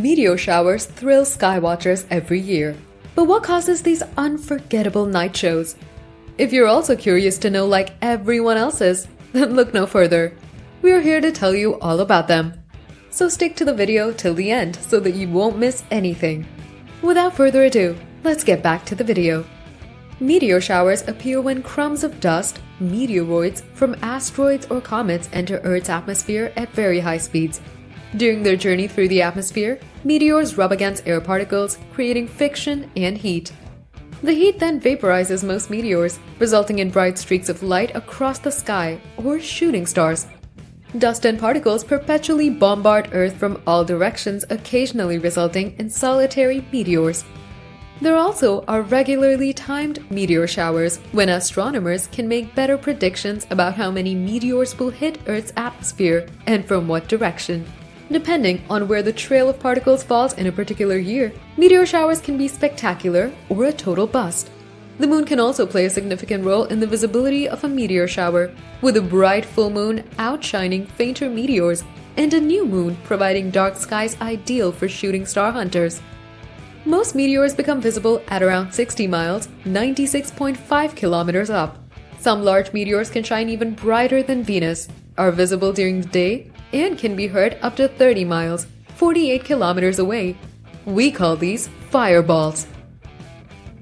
Meteor showers thrill skywatchers every year. But what causes these unforgettable night shows? If you're also curious to know like everyone else is, then look no further. We're here to tell you all about them. So stick to the video till the end so that you won't miss anything. Without further ado, let's get back to the video. Meteor showers appear when crumbs of dust, meteoroids, from asteroids or comets enter Earth's atmosphere at very high speeds. During their journey through the atmosphere, meteors rub against air particles, creating friction and heat. The heat then vaporizes most meteors, resulting in bright streaks of light across the sky, or shooting stars. Dust and particles perpetually bombard Earth from all directions, occasionally resulting in solitary meteors. There also are regularly timed meteor showers, when astronomers can make better predictions about how many meteors will hit Earth's atmosphere and from what direction. Depending on where the trail of particles falls in a particular year, meteor showers can be spectacular or a total bust. The moon can also play a significant role in the visibility of a meteor shower, with a bright full moon outshining fainter meteors and a new moon providing dark skies ideal for shooting star hunters. Most meteors become visible at around 60 miles, 96.5 kilometers up. Some large meteors can shine even brighter than Venus, are visible during the day, and can be heard up to 30 miles, 48 kilometers away. We call these fireballs.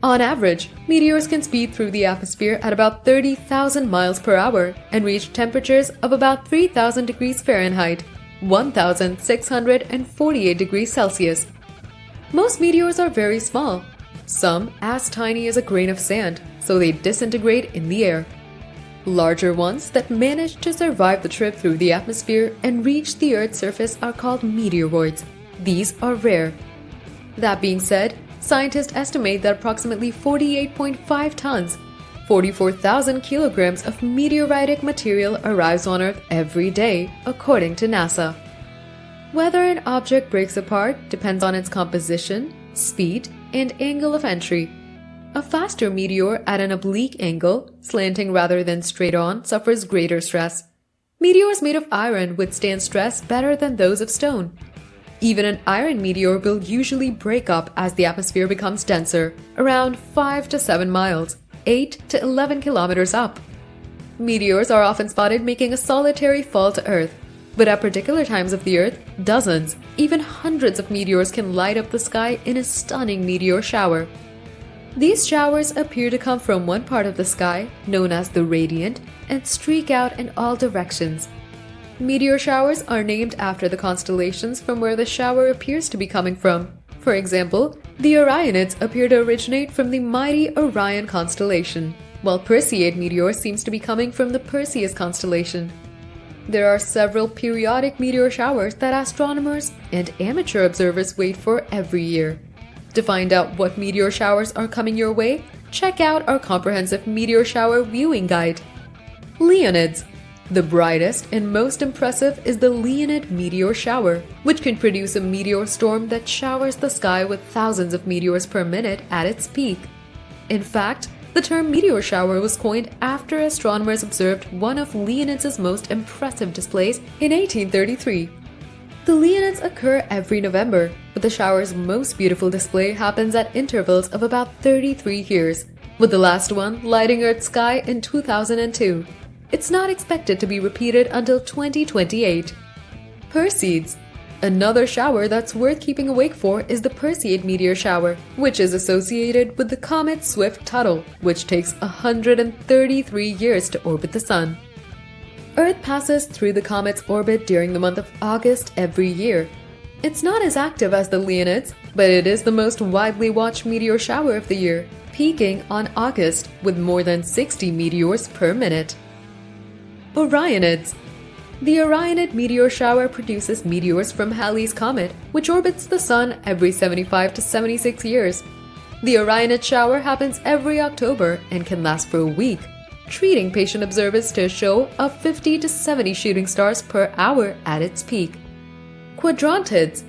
On average, meteors can speed through the atmosphere at about 30,000 miles per hour and reach temperatures of about 3,000 degrees Fahrenheit, 1,648 degrees Celsius. Most meteors are very small, some as tiny as a grain of sand, so they disintegrate in the air. Larger ones that manage to survive the trip through the atmosphere and reach the Earth's surface are called meteoroids. These are rare. That being said, scientists estimate that approximately 48.5 tons, 44,000 kilograms of meteoritic material arrives on Earth every day, according to NASA. Whether an object breaks apart depends on its composition, speed, and angle of entry. A faster meteor at an oblique angle, slanting rather than straight on, suffers greater stress. Meteors made of iron withstand stress better than those of stone. Even an iron meteor will usually break up as the atmosphere becomes denser, around 5 to 7 miles, 8 to 11 kilometers up. Meteors are often spotted making a solitary fall to Earth, but at particular times of the Earth, dozens, even hundreds of meteors can light up the sky in a stunning meteor shower. These showers appear to come from one part of the sky, known as the radiant, and streak out in all directions. Meteor showers are named after the constellations from where the shower appears to be coming from. For example, the Orionids appear to originate from the mighty Orion constellation, while Perseid meteor seems to be coming from the Perseus constellation. There are several periodic meteor showers that astronomers and amateur observers wait for every year. To find out what meteor showers are coming your way, check out our comprehensive meteor shower viewing guide. Leonids. The brightest and most impressive is the Leonid meteor shower, which can produce a meteor storm that showers the sky with thousands of meteors per minute at its peak. In fact, the term meteor shower was coined after astronomers observed one of Leonid's most impressive displays in 1833. The Leonids occur every November, but the shower's most beautiful display happens at intervals of about 33 years, with the last one lighting Earth's sky in 2002. It's not expected to be repeated until 2028. Perseids. Another shower that's worth keeping awake for is the Perseid meteor shower, which is associated with the comet Swift-Tuttle, which takes 133 years to orbit the Sun. Earth passes through the comet's orbit during the month of August every year. It's not as active as the Leonids, but it is the most widely watched meteor shower of the year, peaking on August with more than 60 meteors per minute. Orionids. The Orionid meteor shower produces meteors from Halley's Comet, which orbits the Sun every 75 to 76 years. The Orionid shower happens every October and can last for a week, treating patient observers to a show of 50 to 70 shooting stars per hour at its peak. Quadrantids.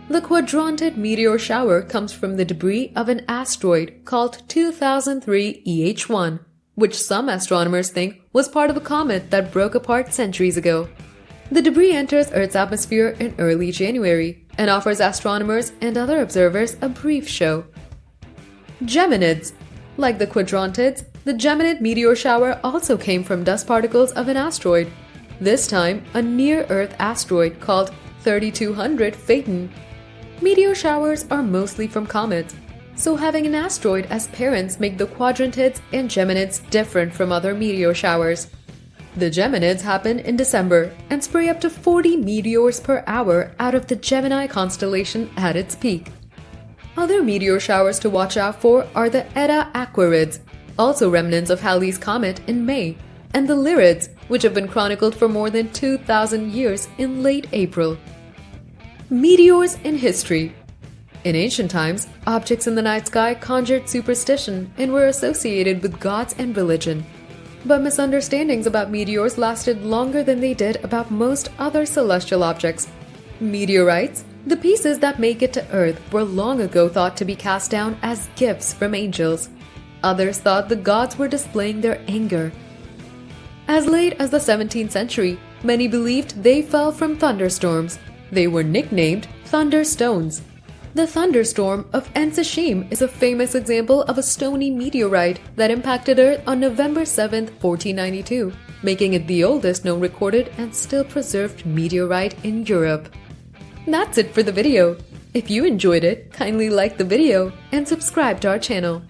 The quadrantid meteor shower comes from the debris of an asteroid called 2003 EH1, which some astronomers think was part of a comet that broke apart centuries ago. The debris enters Earth's atmosphere in early January, and offers astronomers and other observers a brief show. Geminids. Like the quadrantids, the Geminid meteor shower also came from dust particles of an asteroid, this time a near-Earth asteroid called 3200 Phaeton. Meteor showers are mostly from comets, so having an asteroid as parents make the quadrantids and Geminids different from other meteor showers. The Geminids happen in December and spray up to 40 meteors per hour out of the Gemini constellation at its peak. Other meteor showers to watch out for are the Eta Aquarids, also remnants of Halley's Comet in May, and the Lyrids, which have been chronicled for more than 2,000 years in late April. Meteors in history. In ancient times, objects in the night sky conjured superstition and were associated with gods and religion. But misunderstandings about meteors lasted longer than they did about most other celestial objects. Meteorites, the pieces that make it to Earth, were long ago thought to be cast down as gifts from angels. Others thought the gods were displaying their anger. As late as the 17th century, many believed they fell from thunderstorms. They were nicknamed thunderstones. The thunderstorm of Ensishim is a famous example of a stony meteorite that impacted Earth on November 7, 1492, making it the oldest known recorded and still preserved meteorite in Europe. That's it for the video. If you enjoyed it, kindly like the video and subscribe to our channel.